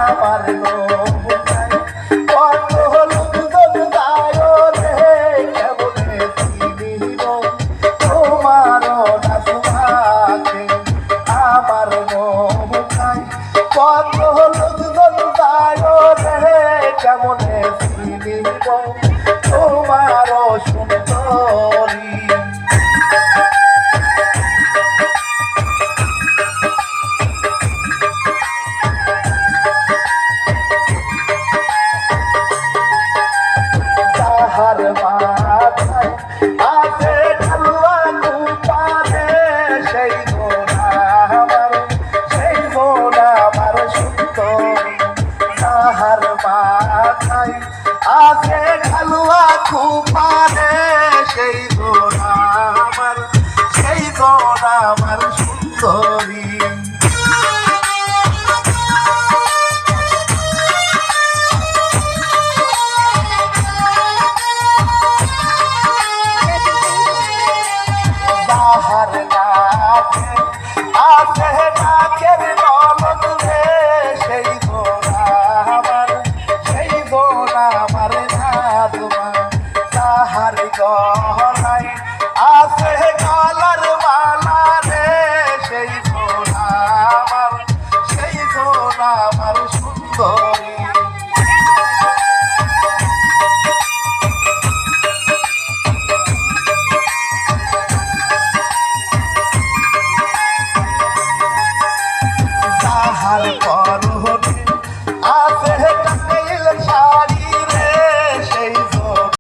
আমার নৌকায় কত লোকজন যায় রে কেমনে চিনিব তোমারও নাচবাকে আমার নৌকায় কত লোকজন যায় রে কেমনে চিনিব তোমারও সুন্দরী তাহার মাথায় আছে ঢালুয়া কুপারে সেই গোনা আমার সুন্দরী তাহার মাথায় আছে ঢালুয়া কুপারে সেই গোনা আমার সুন্দরী তাহার নাকে আছে নাকের